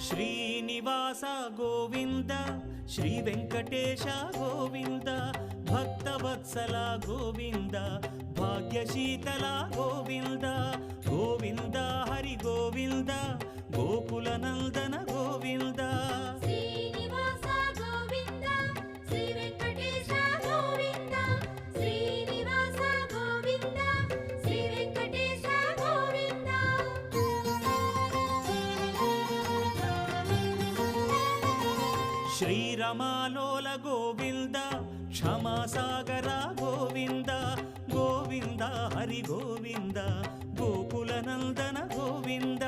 Srinivasa Govinda Shri Venkatesha Govinda Bhaktavatsala Govinda భాగ్యశీతల Govinda Govinda Hari Govinda Gokula Nandana Govinda Srinivasa Govinda Shri Venkatesha Govinda Srinivasa Govinda Shri Venkatesha Govinda శ్రీరమాలోల Govinda క్షమాసాగర Govinda Govinda Hari Govinda Gokula Nandana Govinda